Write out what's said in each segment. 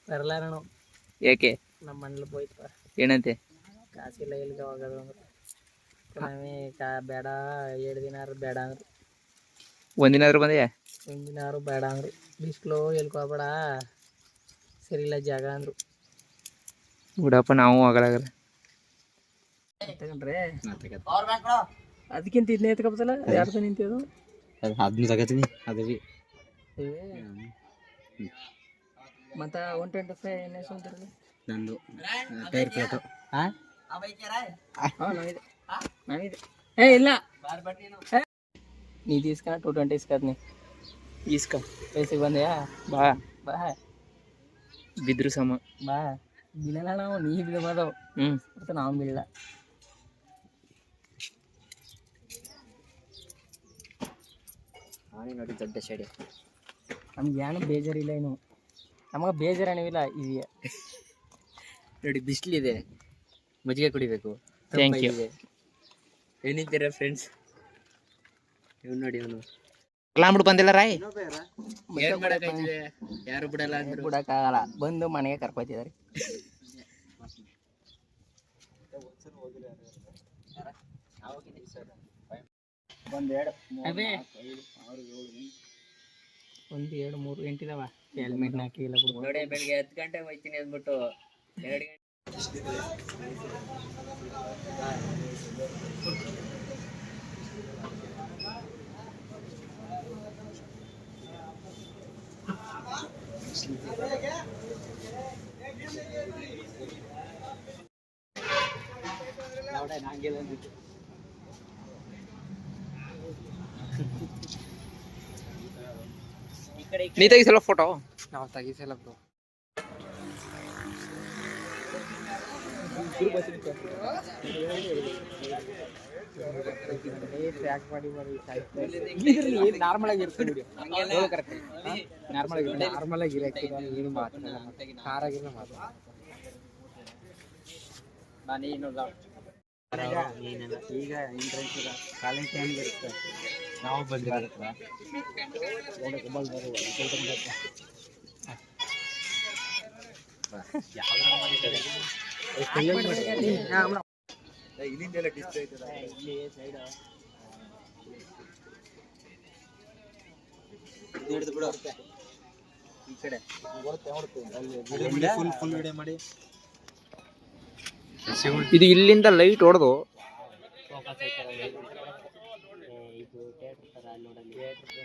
ತರಲಾರಣ. ಯಾಕೆ? ನಮ್ಮ ಮನೇಲಿ ಹೋಯ್ತು. ಏನಂತೆ? ಕಾಸಿಲ್ಲ ಇಲ್ಲಿಗೆ ಹೋಗೋದು ಅಂದ್ರೆ ಬೇಡ 7 ದಿನ ಬೇಡ ಅಂದ್ರು. ಒಂದಿನಾದ್ರು ಬಂದೆಯಾ? ಒಂದಿನಾರು ಬೇಡ ಅಂದ್ರು. ಬಿಸಿಲು ಎಲ್ಕೋಬೇಡ ಸರಿ ಇಲ್ಲ ಜಾಗ ಅಂದ್ರು. ಬಿಡಪ್ಪ ನಾವು ಹೋಗಲಾಗಲ್ಲ ತಗೊಂಡ್ರೆ ಅದಕ್ಕಿಂತ ಇದನ್ನೇ ಎತ್ಕೊಬೋದಲ್ಲ. ಯಾರ್ದು ನಿಂತಿದ್ದು ಅದನ್ನ ತಗತೀನಿ ಅದೇವಿ ಮತ್ತು 125 ಎಣ್ಣೆ ಸುಂತಿರೋದು ನಂದು ಟೈರ್ ಪ್ಲೇಟು. ನಾನಿದೆ ಏ ಇಲ್ಲ ನೀ ತೀಸ್ಕ 220 ಇಸ್ಕದ್ನಿ ಈಸ್ಕ ವಯಸ್ಸಿಗೆ ಬಂದೆಯಾ? ಬಾ ಬಾ ಬಿದ್ರು ಸಮ ಬಾ ಬೀಳಲ್ಲ ನಾವು. ನೀ ಬೀಳ್ಬೋದವು ಮತ್ತು ನಾವು ಬೀಳಲ್ಲ. ನೋಡಿ ದೊಡ್ಡ ಶೆಡಿ. ನಮ್ಗೆ ಏನು ಬೇಜಾರಿಲ್ಲ. ಇನ್ನು ನಮಗೆ ಬೇಜಾರಣಿವಿಲ್ಲ. ಇದೆಯಾ ನೋಡಿ ಬಿಸಿಲಿದೆ, ಮಜ್ಜಿಗೆ ಕುಡಿಬೇಕು. Thank you. ಏನಿದ್ದೀರಾ ಫ್ರೆಂಡ್ಸ್? ಇವ್ ನೋಡಿ ಅವನು ಬಿಟ್ಟು ಬಂದಿಲ್ಲ ರಾಯ್. ಏನ್ ಮಾಡಕ್ಕಾಯ್ತದೆ? ಯಾರು ಬಿಡಲ್ಲ ಅಂದ್ರು. ಬಿಡಕ್ಕಾಗಲ್ಲ. ಬಂದು ಮನೆಗೆ ಕರ್ಕೊತಿದ್ದಾರೆ. ಒಂದು 2 3 ಎಂಟಿದಾವ. ಹೆಲ್ಮೆಟ್ ಹಾಕಿಲ್ಲ ಬಿಡು. ನೋಡಿ ಬೆಳಿಗ್ಗೆ 10 ಗಂಟೆಗೆ ಹೋಯ್ತೀನಿ ಅಂದ್ಬಿಟ್ಟು 2 ಗಂಟೆ ನೀ ತೆಗಿಸಲ್ಲ ಫೋಟೋ? ನಾವು ತೆಗಿಸಲ್ಲ ಬ್ರೋ. ನಾರ್ಮಲ್ ಆಗಿರ್ತೀವಿ. ನಾರ್ಮಲ್ ಆಗಿ ಏನು ಮಾತಾಡಲ್ಲ. ಕಾರಾಗಿಲ್ಲ ಮಾತಾಡ. ಈಗ ಇಂಟ್ರೆನ್ಸ್ ಕಾಲೇಜ್ ಟೈಮ್ ಇರುತ್ತೆ. ನಾವು ಬಂದಿರತ್ತ ಇಲ್ಲಿಂದೆಲ್ಲ ಡಿಸ್ಪ್ಲೇ ಐತದ ಇಲ್ಲಿ ಸೈಡ್ ಹಿಡಿದು ಬಿಡು. ಈ ಕಡೆ ಫುಲ್ ವಿಡಿಯೋ ಮಾಡಿ. ಇದು ಇಲ್ಲಿಂದ ಲೈಟ್ ಹೊಡೆದು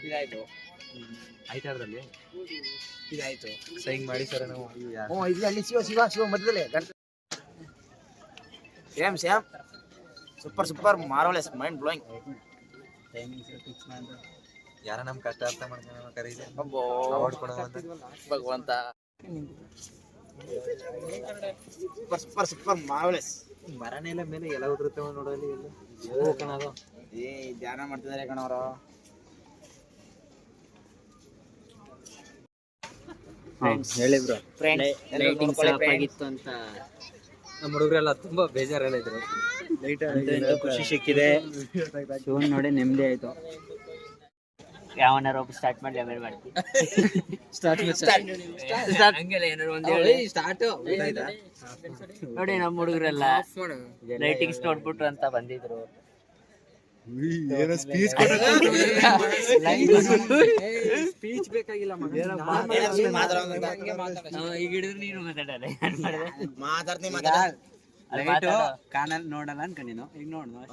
ಇದಾಯ್ತು. ಆಯ್ತು ಅದ್ರಲ್ಲಿ ಇದಾಯ್ತು. ಸೈನ್ ಮಾಡಿ ಸರ್ ನಾವು. ಅಲ್ಲಿ ಶಿವ ಮಧ್ಯದಲ್ಲೇ same super marvellous mind blowing. ಯಾರ ನಮ್ ಕಷ್ಟ ಅರ್ಥ ಮಾಡ್ಕೊಂಡು ಕರೀದೆ ಭಗವಂತ. Super marvellous. ಮರನೆಲ್ಲ ಮೇಲೆ ಎಲ್ಲ ಉದುರುತ್ತವ ನೋಡಲಿ. ಕಣದು ಧ್ಯಾನ ಮಾಡ್ತಿದ್ದಾರೆ ಕಣವರು. ಹೇಳಿ ಬ್ರೋ. ಲೈಟಿಂಗ್ ಆಫ್ ಆಗಿತ್ತು ಅಂತ ನಮ್ಮ ಹುಡುಗರೆಲ್ಲ ತುಂಬಾ ಬೇಜಾರೆಲ್ಲ ಇದ್ರು. ಖುಷಿ ಸಿಕ್ಕಿದೆ. ಶಿವನ್ ನೋಡಿ ನೆಮ್ಮದಿ ಆಯ್ತು. ಯಾವನಾರು ಒಬ್ಬ ಸ್ಟಾರ್ಟ್ ಮಾಡಿ ಆಮೇಲೆ ಮಾಡ್ತೀವಿ. ನೋಡಿ ನಮ್ಮ ಹುಡುಗರೆಲ್ಲ ಲೈಟಿಂಗ್ಸ್ ನೋಡ್ಬಿಟ್ಟು ಅಂತ ಬಂದಿದ್ರು. ಸ್ಪೀಚ್ ಬೇಕಾಗಿಲ್ಲ. ಈಗ ಹಿಡಿದ್ರೆ ನೀನು ಮಾತಾಡಲ್ಲ. ಕಾಣಲ್ ನೋಡಲ್ಲ ಅನ್ಕೊಂಡಿನ ಈಗ ನೋಡ್ ನೋಡ್ರ.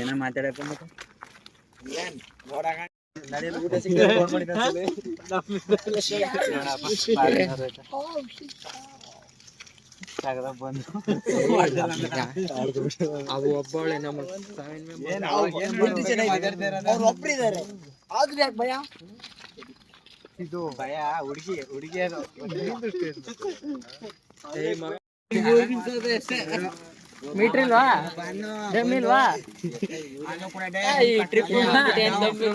ಏನ ಮಾತಾಡಕ ಬಂದು ಅವು ಒಬ್ಬಳೆ ನಮ್ಮ ಒಬ್ಬರಿದ್ದಾರೆ. ಆದ್ರೆ ಯಾಕೆ ಭಯ? ಇದು ಭಯ ಹುಡುಗಿಯರು ಮೀಟ್ರ್ ಇಲ್ವಾ? ಇಲ್ವಾ?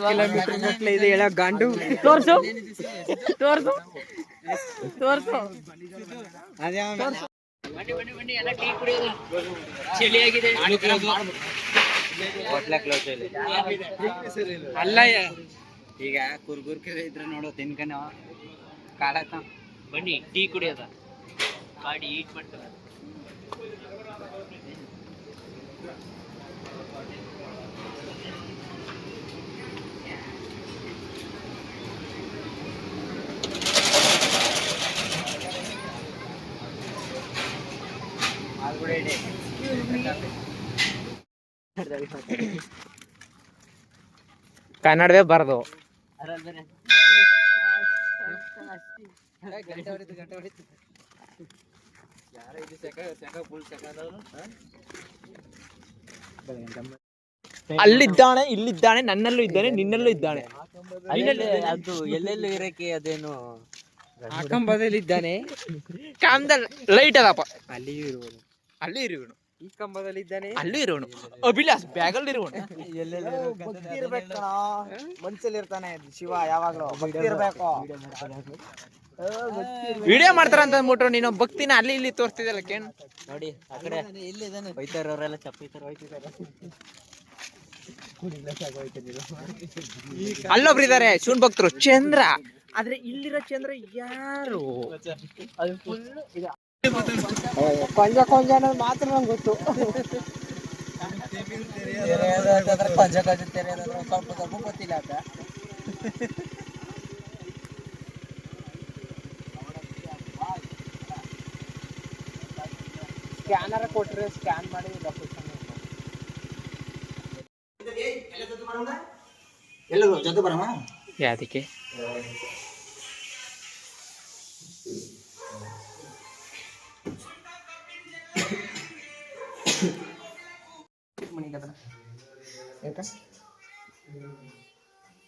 ಕಿಲೋಮೀಟರ್ ಇದೆ ಹೇಳ ಗಾಂಡು. ತೋರ್ಸು ಅಲ್ಲ ಈಗ ಕುರ್ಗುರ್ಕೆರೆ ಇದ್ರೆ ನೋಡು ತಿನ್ಕನ ಕಾಡಕ ಬನ್ನಿ ಟೀ ಕುಡಿಯೋದ ಗಾಡಿ ಈಟ್ ಮಾಡ್ತದ ಕನ್ನಡವೇ ಬರ್ದು ಅಲ್ಲಿದ್ದಾನೆ ಇಲ್ಲಿದ್ದಾನೆ ನನ್ನಲ್ಲೂ ಇದ್ದಾನೆ ನಿನ್ನಲ್ಲೂ ಇದ್ದಾನೆ ಅದು ಎಲ್ಲೆಲ್ಲೂ ಇರಕ್ಕೆ ಅದೇನು ಆ ಕಂಬದಲ್ಲಿ ಇದ್ದಾನೆ ಕಾಮದಲ್ಲಿ ಲೈಟ್ ಅದಪ್ಪ ಅಲ್ಲಿಯೂ ಇರುವುದು ಅಲ್ಲಿ ಇರುವನು ಈ ಕಂಬದಲ್ಲಿ ಇದ್ದಾನೆ ಅಲ್ಲೂ ಇರುವನು ಅಭಿಲಾಷ್ ಬ್ಯಾಗಲ್ಲಿ ಇರುವನು ಮನ್ಸಲ್ಲಿ ಇರ್ತಾನೆ ಶಿವ ಯಾವಾಗ್ಲೂ ಭಕ್ತಿ ಇರ್ಬೇಕು ವಿಡಿಯೋ ಮಾಡ್ತಾರ ಅಂತ ಅಂದ್ಬಿಟ್ರು ನೀನು ಭಕ್ತಿನ ಅಲ್ಲಿ ಇಲ್ಲಿ ತೋರಿಸ್ತಿದ್ದಲ್ಲ ಕೇನ್ ನೋಡಿ ಆ ಕಡೆ ಹೋಯ್ತಾರವರೆಲ್ಲ ಚಪ್ಪಿತಾರ ಹೋಯ್ತಿದ್ದಾರೆ ಅಲ್ಲೊಬ್ರು ಇದಾರೆ ಶಿವನ್ ಭಕ್ತರು ಚಂದ್ರ ಆದ್ರೆ ಇಲ್ಲಿರೋ ಚಂದ್ರ ಯಾರು ಅದು ಫುಲ್ ಕೊಂಜ ಕೊಂಜ ಅನ್ನೋದು ಮಾತ್ರ ನಂಗೆ ಗೊತ್ತು ಕೊಂಜ ಕೊಂಜ ತೆರೆಯೋದಾದ್ರೆ ಸ್ವಲ್ಪ ಸ್ವಲ್ಪ ಗೊತ್ತಿಲ್ಲ ಅಂತ ಸ್ಕ್ಯಾನರ್ ಕೊಟ್ರೆ ಸ್ಕ್ಯಾನ್ ಮಾಡಿ ಎಲ್ಲರೂ ಜೊತೆ ಬರಮ್ಮ ಯಾದಕ್ಕೆ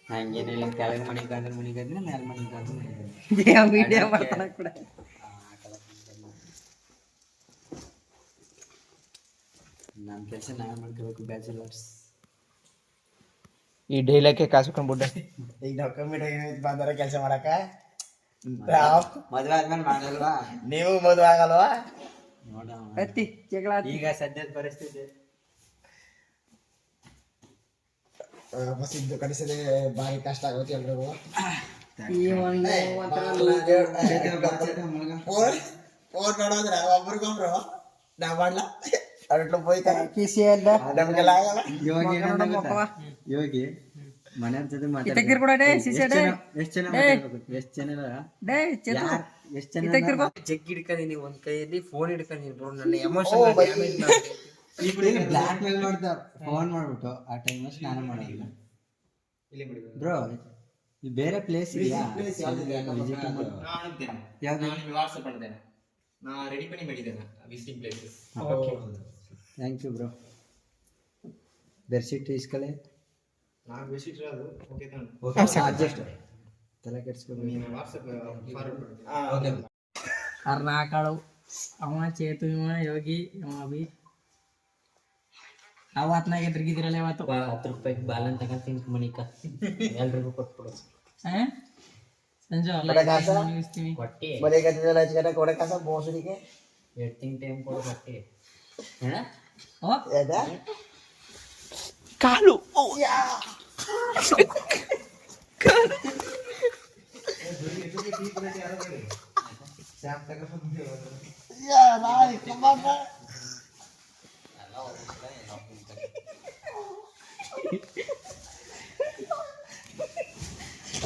ಹಂಗೇನಿಲ್ಲ ಕೆಳಗೆ ಮಣಿಗಾದ್ರೆ ಮಣಿಗಾದ್ರೆ ಮೇಲೆ ಮಣಿಗಾದ್ರೆ ವಿಡಿಯೋ ಮಾಡ್ತಾನೆ ಕೂಡ ನನ್ನ ಕೆಲಸ ನಾವೇ ಮಾಡ್ಕೋಬೇಕು ಬ್ಯಾಚುಲರ್ಸ್ ಈ ಡೈಲಾಗೆ ಕಾಸ್ಕೊಂಡ್ಬಿಟ್ಟೆ ಈಗ ನಾವು ಕಮ್ಮಿಟ್ ಬಂದರ ಕೆಲಸ ಮಾಡಕ ಮದುವೆ ಆದ್ಮೇಲೆ ಮಾಡಲ್ವಾ ನೀವು ಮದುವೆ ಆಗಲ್ವಾ ನೋಡ ಈಗ ಸದ್ಯದ ಪರಿಸ್ಥಿತಿ ಬಸ್ ಇದ್ದು ಕಡಿಸದೆ ಭಾರಿ ಕಷ್ಟ ಆಗುತ್ತೆ ಎಲ್ರಿಗೂ ಫೋನ್ ನೋಡೋದ್ರೆ ಒಬ್ರಿಗೊಬ್ರು ನಾ ಮಾಡ್ಲಾ ಅಟ್ಲು ಹೋಯ್ತಾರೆ ನಮ್ಗೆಲ್ಲ ಆಗಲ್ಲ ಯೋಗಿ ಮನೆಯವ್ರ ಜೊತೆ ಮಾತಾಡ್ತಾರೆ ಜಗ್ ಹಿಡ್ಕೊಂಡಿನಿ ಒಂದ್ ಕೈಯಲ್ಲಿ ಫೋನ್ ಹಿಡ್ಕೊಂಡಿನಿ ಬ್ರೋ ನನ್ನ ಎಮೋಷನ್ ಬ್ಲಾಕ್ ಮೇಲ್ ಮಾಡ್ತಾರ ಫೋನ್ ಮಾಡ್ಬಿಟ್ಟು ಆ ಟೈಮ್ ಸ್ನಾನ ಮಾಡೋದಿಲ್ಲ ಬ್ರೋ ಬೇರೆ ಪ್ಲೇಸ್ ಇದೆಯಾ ವಾಟ್ಸಪ್ ಮಾಡ್ತೇನೆ ನಾ ರೆಡಿ ಪಣಿ ಮಾಡಿದ್ದೇನೆ visiting places thank you bro bedsheet ಇಸ್ಕಳೆ ನಾನು ವಿಸಿಟ್ ಇರೋದು ಓಕೆ ತಾನೆ ಅಡ್ಜಸ್ಟ್ ತಲೆ ಕೆಡಿಸ್ಕೊಂಡು ನೀನು ವಾಟ್ಸಪ್ ಫಾರ್ವರ್ಡ್ ಮಾಡ್ತೀನಿ ಕರ್ನಾಕಳು ಅವ ಚೇತು ಇವ ಯೋಗಿ ಇವ ಅಭಿ ಅವತ್ನಾಗ ಎದ್ರಿಗಿದ್ರಲ್ಲ ಇವತ್ತು 10 ರೂಪಾಯಿ ಬಾಲನ್ ತಗೊಂತೀನಿ ಮಣಿಕ ಎಲ್ರಿಗೂ ಕೊಟ್ಬಿಡು ಸಂಜೆ ಮುಗಿಸ್ತೀವಿ ಮನೆ ಕತ್ತಿದಲ್ಲ ಹಚ್ಕಟ ಕೊಡೆ ಕಾಸ ಬೋಸಡಿಗೆ ಎಡ್ತಿಂಗ್ ಟೈಮ್ ಕೊಡು ಬಟ್ಟೆ ಏದ ಕಾಲು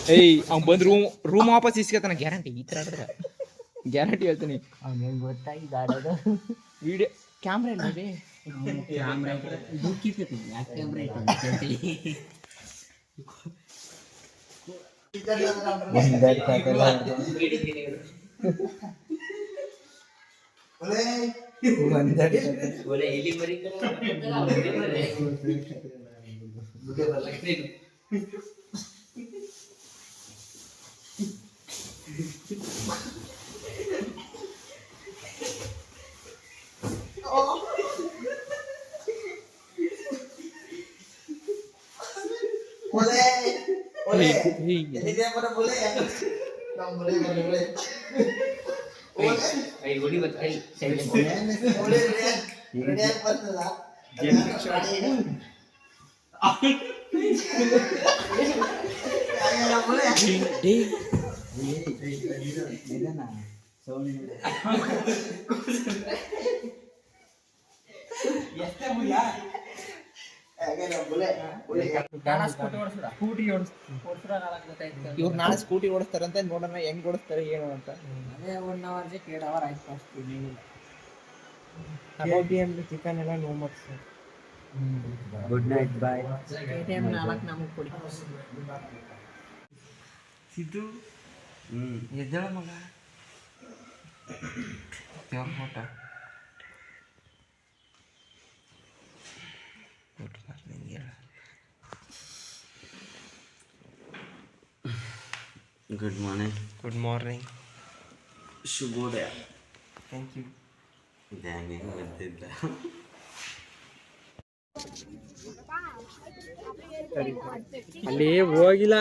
ಏಯ್ ಅವ್ನು ಬಂದು ರೂಮ್ ವಾಪಸ್ ಇಸ್ಕತಾನ ಗ್ಯಾರಂಟಿ ಈ ಥರ ಆಡಿದ್ರೆ ಗ್ಯಾರಂಟಿ ಹೇಳ್ತೀನಿ ಅವ್ನಿಗೆ ಗೊತ್ತಾಗಿ ಗಾಡೋದು ವಿಡಿಯೋ ಕ್ಯಾಮ್ರಾ ಇಲ್ಲ ರೀ ಕ್ಯಾಮ್ರಾ ದುಃಖಿಸ್ತೀನಿ ಯಾಕೆ ಕ್ಯಾಮ್ರಾ ಎಲ್ಲಿ ಮರಿ ಇವ್ರು ನಾಳೆ ಸ್ಕೂಟಿ ಓಡಿಸ್ತಾರಂತೆ, ನೋಡೋಣ ಹೆಂಗ್ ಓಡಿಸ್ತಾರೆ ಏನು ಅಂತ. ಅದೇ 1 hour ಆಯ್ತು ಚಿಕನ್ ಎಲ್ಲ no much. Good night bye. KTM 4 ನಮಗೆ ಕೊಡಿ. ಸಿದ್ದು ಎದ್ದೇಳ ಮಗ. ಊಟ ಗುಡ್ ಮಾರ್ನಿಂಗ್. Good morning. ಶುಭೋದಯ. Thank you. ಇದಂಗೆ ಗೊತ್ತಿಲ್ಲ. ಅಲ್ಲಿ ಹೋಗಿಲ್ಲ.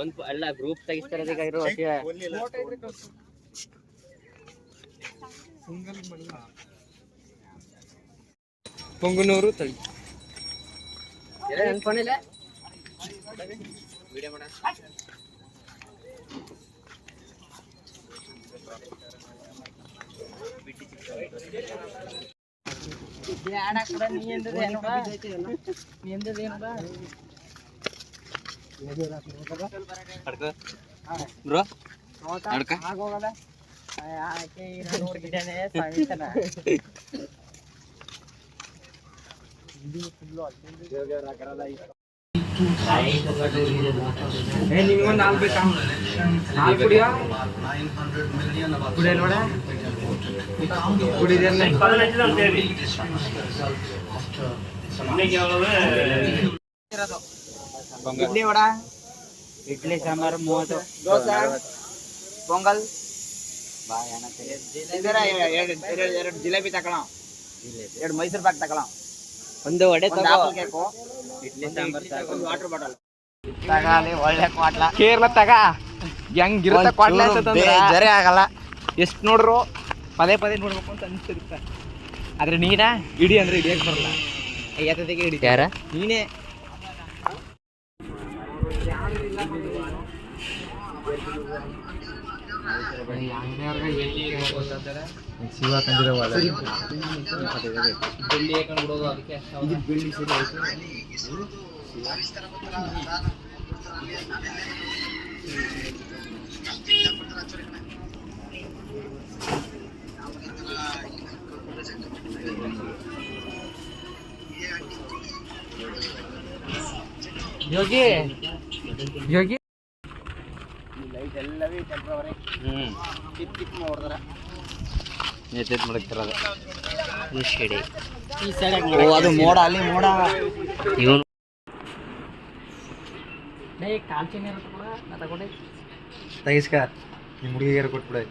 ಒಂದು ಅಲ್ಲ ಗ್ರೂಪ್ ತೆಗಿಸ್ತಾರದೀಗ ಇರೋ ಪೊಂಗನೂರು ತಳಿ ಬ್ರೋ ಆಗೋಗಲ್ಲ ನೋಡ್ತಿದ್ದೇನೆ ನಿಮ್ಗೊಂದು ನಾಲ್ಕು ಬೇಕಾ? ನಾಲ್ಕು ಕುಡಿಯೋ ಕುಡಿಯ ನೋಡ ಕುಡಿದ್ರೆ ಇಡ್ಲಿ ವಡ, ಇಡ್ಲಿ ಸಾಂಬಾರು 30, ದೋಸೆ, ಪೊಂಗಲ್, ಎರಡು ಜಿಲೇಬಿ ತಗೊಳ, 2 ಮೈಸೂರು ಪಾಕ್ ತಗೊಳ, ಒಂದು ವಡೆ ಕೇಕು, ಇಡ್ಲಿ ಸಾಂಬಾರ್ ಒಂದು ವಾಟರ್ ಬಾಟಲ್ ತಗಾಲಿ. ಒಳ್ಳೆ ಕ್ವಾಟ್ಲ ಕೇರಳ ತಗ ಹೆಂಗಿರುತ್ತೆ ಕ್ವಾಟ್ಲ ಜರೆ ಆಗಲ್ಲ. ಎಷ್ಟು ನೋಡ್ರು ಪದೇ ಪದೇ ನೋಡ್ಬೇಕು ಅಂತ ಅನಿಸ್ತಿರುತ್ತೆ. ಆದ್ರೆ ನೀನಾ ಇಡಿ ಅಂದ್ರೆ ಹಿಡಿಯಕ್ಕೆ ಬರಲ್ಲ. ಎತ್ತತೆಗೆ ಹಿಡಿ ಯಾರ ನೀನೇ. ಶಿವ ಕಂದಿರವಾದ ಬೆಳ್ಳಿ ಹಾಕೊಂಡು ಬಿಡೋದು ಅದಕ್ಕೆ ಬೆಳ್ಳಿ ಯೋಗಿ ಯೋಗಿ ಲೈಟ್ ಎಲ್ಲವೇ ಟೆಂಪ್ರವರಿ ಕಿಪ್ ನೋಡಿದ್ರೆ ಎಚ್ಚೆತ್ ಮಾಡಕ್ತಿರೋದು ಮುಷ್ಕಿಡಿ. ಈ ಸೈಡ್ ಓ ಅದು ಮೋಡ, ಅಲ್ಲಿ ಮೋಡ. ಇವನು ಕಾಲ್ಚಿನ ಕೂಡ ನಾ ತಗೊಂಡೆ ತೆಗಿಸ್ಕ ನಿಮ್ಮ ಹುಡುಗಿಗೆ ಕೊಟ್ಬಿಡ.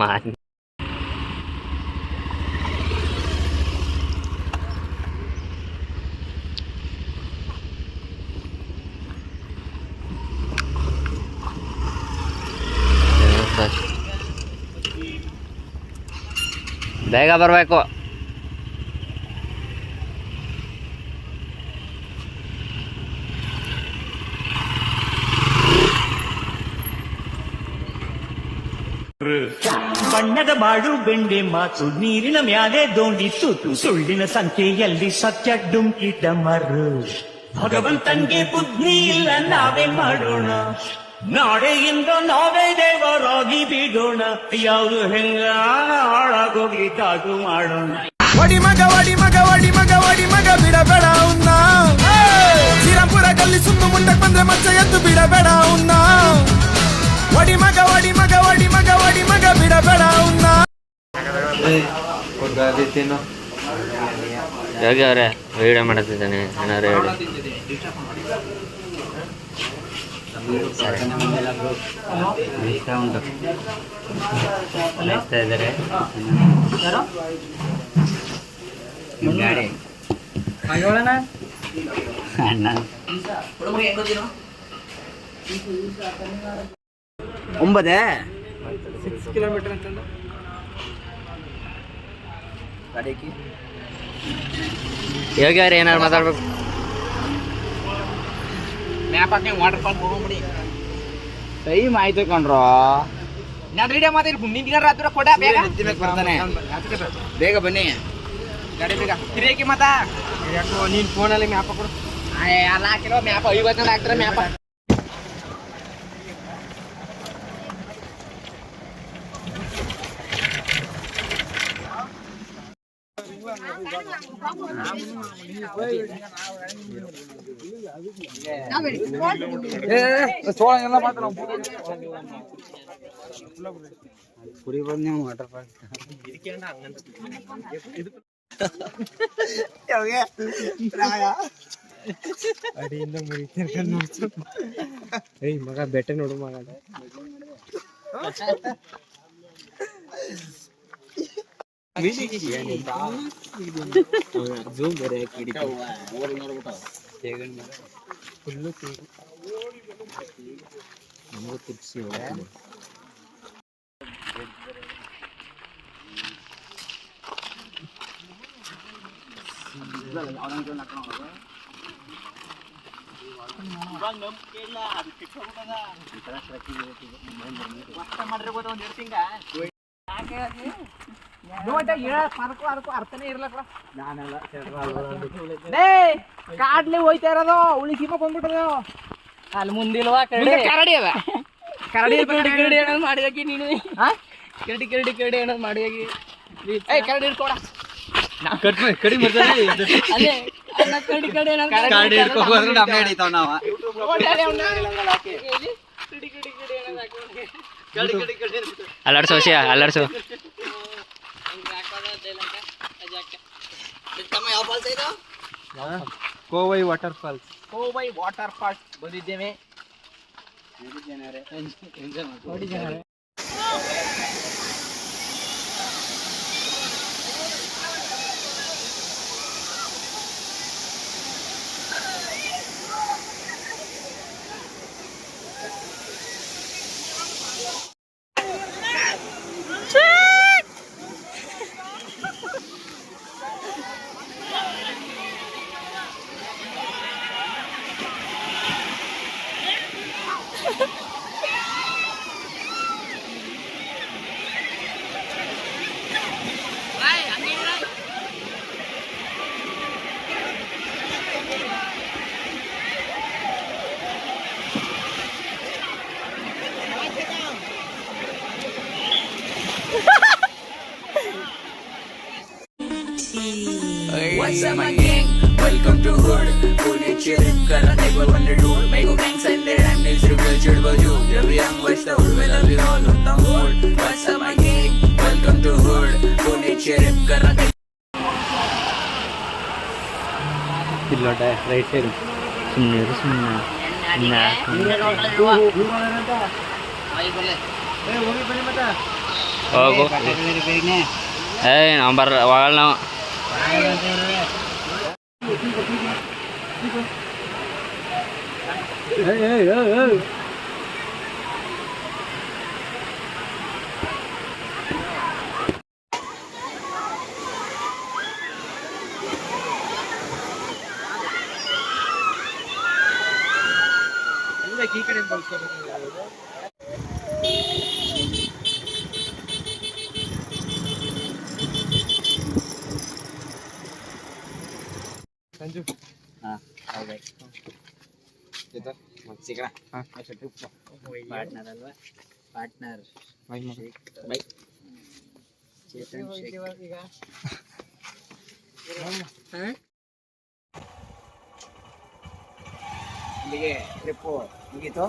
ಮಾನ್ ಬೇಗ ಬರಬೇಕು. ಬಣ್ಣದ ಬಾಡು ಬೆಂಡೆ ಮಾತು ನೀರಿನ ಮ್ಯಾಲೆ ದೋಣಿ ತೂತು ಸುಳ್ಳಿನ ಸಂಖ್ಯೆಯಲ್ಲಿ ಸತ್ಯ ಡುಂಕಿಟ ಮರು. ಭಗವಂತನ್ಗೆ ಬುದ್ಧಿ ಇಲ್ಲ, ನಾವೇ ಮಾಡೋಣ. ನಾಳೆಯಿಂದ ನಾವೇ ದೇವರಾಗಿ ಬಿಡೋಣ. ಯಾವುದು ಹೆಂಗ ಹಾಳಾಗೋಗಿ ತಾದು ಮಾಡೋಣ. ವಡಿ ಮಗ ವಡಿ ಮಗ ವಡಿ ಮಗ ವಡಿ ಮಗ ಬಿಡಬೇಡ ಅವನ್ನ. ಶ್ರೀರಾಮ್ಪುರ ಗಲ್ಲಿ ಸುಮ್ಮ ಮುಂದಕ್ಕೆ ಬಂದ್ರೆ ಮಚ್ಚ ಎದ್ದು ಬಿಡಬೇಡ ಅವನ್ನ. ವಡಿ ಮಗ ವಡಿ ಮಗ ವಡಿ ಮಗ ವಡಿ ಮಗ ಬಿಡಬೇಡ ಅವನ್ನ. ಯೋಗಿ ಅವರೇ ವಿಡಿಯೋ ಮಾಡ್ತಿದ್ದಾನೆ, ಏನಾರು ಹೇಳಿ. ಇಷ್ಟ ಉಂಟು ಇಷ್ಟ ಇದ್ದಾರೆ ಗಾಡಿ ಹೇಳೋಣ ಅಣ್ಣ 9 6 ಕಿಲೋಮೀಟರ್ ಅಂತಂದು ಗಾಡಿಗೆ ಯೋಗಿ ಅವ್ರು ಏನಾರು ಮಾತಾಡ್ಬೇಕು. ಮ್ಯಾಪ್ ಹಾಕಿ ವಾಟರ್ ಫಾಲ್ ಹೋಗ್ಬಿಡಿ. ಟೈಮ್ ಆಯ್ತು ಕಣ್ರೋ. ನಾನು ರೆಡಿ ಮಾತಾಡಿ ನಿಂತಿನ ರಾತ್ರಿ ಕೊಡ ಬೇಗ ಬರ್ತಾನೆ. ಬೇಗ ಬನ್ನಿ ಗಾಡಿ ಬೇಗ ಹಿರಿಯಕ್ಕೆ ಮಾತಾ ನೀನು ಫೋನಲ್ಲಿ ಮ್ಯಾಪ್ ಹಾಕೊಡು. ಎಲ್ಲ ಹಾಕಿರೋ ಮ್ಯಾಪ್ 50 ಹಾಕ್ತಾರೆ ಮ್ಯಾಪ್. ಕುಡಿ ಬಂದ್ ನೀವು ವಾಟರ್ ಪಾರ್ಕ್ ಅಡಿಯಿಂದ ಮುರಿತಿರ್ಕೊಂಡು ನೋಡ್ತು. ಏಯ್ ಮಗ ಬೆಟ್ಟ ನೋಡು ಮಗ. ಝೂಮ್ ಬೇರೆ ಫುಲ್ಲು ನಮಗೂ ತಿರ್ಸಿ ಅರ್ಥನೇ ಇರ್ಲಕ್ಕ ಕಾಡ್ಲಿ ಹೋಯ್ತಾ ಇರೋದು ಉಳಿ ಸೀಮ ಬಂದ್ಬಿಟ್ಟದು ಅಲ್ಲಿ ಮುಂದಿಲ್ವಾ ಕರಡಿ ಅದ ಕರಡಿ ಕರಡಿ ಅನ್ನೋದು ಮಾಡಿ ಹೋಗಿ ನೀನು. ಕರಡಿ ಅನ್ನೋದು ಮಾಡಿ ಹೋಗಿ. ಕರಡಿ ಇಟ್ಕೊಡ ಕಡಿ ಬರ್ತಾರೆ ಅದೇ ಕರಡಿ ಗಾಡಿ ಹಿಡ್ಕೊಂಡು ನಮ್ಮ ಹಿಡಿತಾವ ನಾವ ಅಲ್ಲಾಡ್ಸು ವಿಷಯ ಅಲ್ಲಾಡ್ಸು. Kovai water falls. Kovai water falls ಬಂದಿದ್ದೇವೆ. ನೋಡಿ ಜನರೇ. What's up my gang? Welcome to Hood. Pune cheering kara never wonder do. Mego gangs and their I'm next to build your baju. Every young west the hood will be all on the hood. What's up my gang? Welcome to Hood. Pune cheering kara ಇಲ್ಲೋಟ right side ಸುಮ್ಮನೆ ಹೋಗು ನಾವು ಬರ ಹೋಗಲ್ಲ ನಾವು. ಈ ಕಡೆ ಬಳಸ್ಕೋಬೇಕು. ಸಂಜು ಪಾರ್ಟ್ನರ್ ಅಲ್ವಾ ಪಾರ್ಟ್ನರ್ ಬೈ ಚೇತನ್ ಶೇಖ್ ಈಗ ಇಲ್ಲಿಗೆ ಟ್ರಿಪ್ಪು ಮುಗೀತು.